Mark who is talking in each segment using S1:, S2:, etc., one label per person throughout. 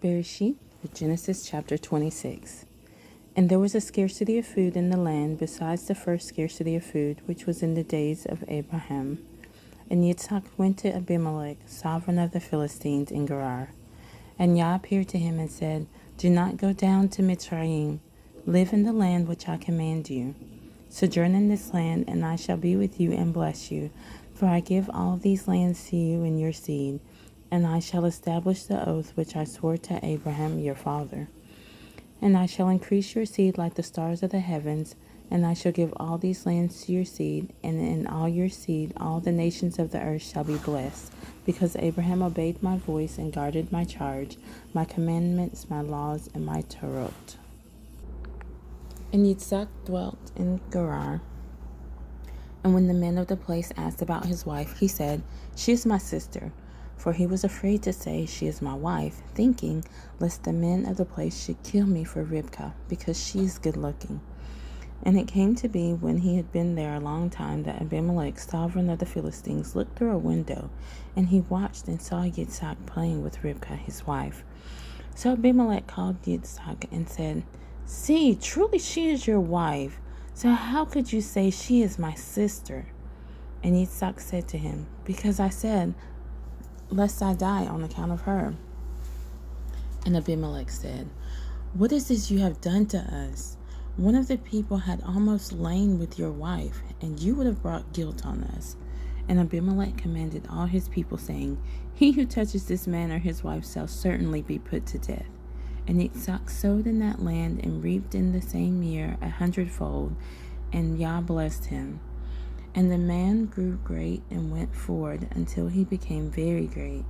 S1: Bereshith, Genesis chapter 26. And there was a scarcity of food in the land, besides the first scarcity of food, which was in the days of Abraham. And Yitzhak went to Abimelech, sovereign of the Philistines, in Gerar. And Yah appeared to him and said, Do not go down to Mitzrayim. Live in the land which I command you. Sojourn in this land, and I shall be with you and bless you. For I give all these lands to you and your seed, and I shall establish the oath which I swore to Abraham your father. And I shall increase your seed like the stars of the heavens, and I shall give all these lands to your seed, and in all your seed all the nations of the earth shall be blessed, because Abraham obeyed my voice and guarded my charge, my commandments, my laws, and my Torah. And Yitzhak dwelt in Gerar. And when the men of the place asked about his wife, he said, She is my sister. For he was afraid to say, She is my wife, thinking lest the men of the place should kill me for Ribkah, because she is good looking. And it came to be, when he had been there a long time, that Abimelech, sovereign of the Philistines, looked through a window, and he watched and saw Yitzhak playing with Ribkah his wife. So Abimelech called Yitzhak and said, See, truly she is your wife. So how could you say she is my sister? And Yitzhak said to him, Because I said, lest I die on account of her. And Abimelech said, What is this you have done to us? One of the people had almost lain with your wife, and you would have brought guilt on us. And Abimelech commanded all his people, saying, He who touches this man or his wife shall certainly be put to death. And Yitzhak sowed in that land and reaped in the same year 100-fold, and Yah blessed him. And the man grew great and went forward until he became very great.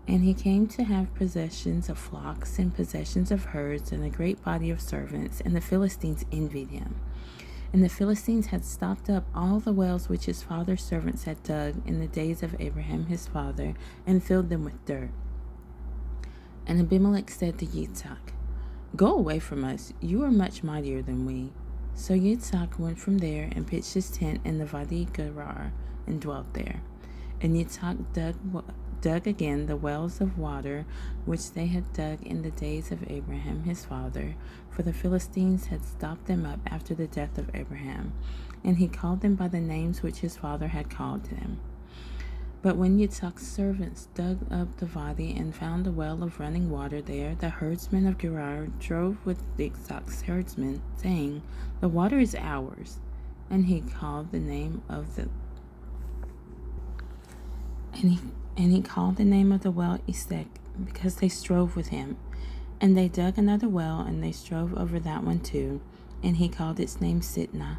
S1: And he came to have possessions of flocks and possessions of herds and a great body of servants, and the Philistines envied him. And the Philistines had stopped up all the wells which his father's servants had dug in the days of Abraham his father, and filled them with dirt. And Abimelech said to Yitzhak, Go away from us, you are much mightier than we. So Yitzhak went from there and pitched his tent in the Vadi Gerar and dwelt there. And Yitzhak dug again the wells of water which they had dug in the days of Abraham his father, for the Philistines had stopped them up after the death of Abraham, and he called them by the names which his father had called them. But when Yitzhak's servants dug up the Vadi and found a well of running water there, the herdsmen of Gerar drove with Yitzhak's herdsmen, saying, The water is ours. And he called the name of the well Esek, because they strove with him. And they dug another well, and they strove over that one too, and he called its name Sitnah.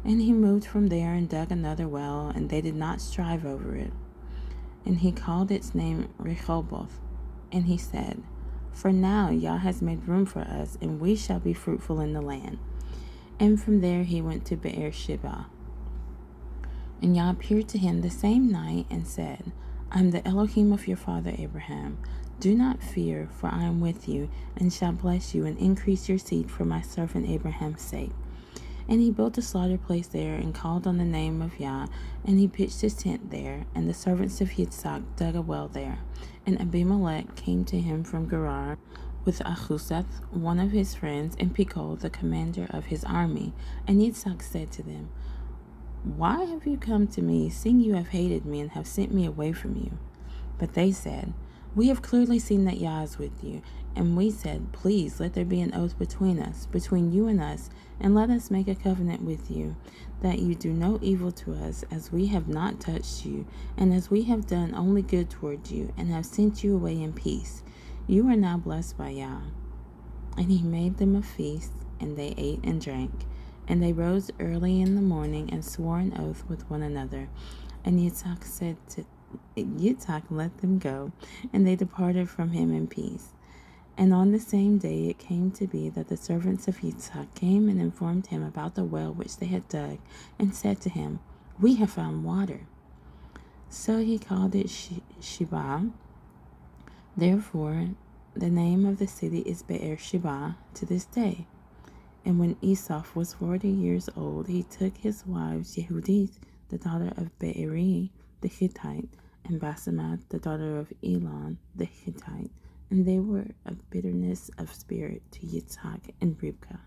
S1: And he moved from there and dug another well, and they did not strive over it. And he called its name Rehoboth. And he said, For now Yah has made room for us, and we shall be fruitful in the land. And from there he went to BerЄshith. And Yah appeared to him the same night and said, I am the Elohim of your father Abraham. Do not fear, for I am with you, and shall bless you and increase your seed for my servant Abraham's sake. And he built a slaughter place there, and called on the name of Yah, and he pitched his tent there, and the servants of Yitzhak dug a well there. And Abimelech came to him from Gerar with Achuzzath, one of his friends, and Pichol, the commander of his army. And Yitzhak said to them, Why have you come to me, seeing you have hated me and have sent me away from you? But they said, We have clearly seen that Yah is with you. And we said, Please let there be an oath between us, between you and us, and let us make a covenant with you, that you do no evil to us, as we have not touched you, and as we have done only good toward you, and have sent you away in peace. You are now blessed by Yah. And he made them a feast, and they ate and drank. And they rose early in the morning and swore an oath with one another. And Yitzhak let them go, and they departed from him in peace. And on the same day it came to be that the servants of Yitzhak came and informed him about the well which they had dug, and said to him, We have found water. So he called it Sheba. Therefore the name of the city is BerЄshith to this day. And when Esau was 40 years old, he took his wives Yehudith, the daughter of Beeri the Hittite, and Basemath, the daughter of Elon the Hittite, and they were a bitterness of spirit to Yitzhak and Rivkah.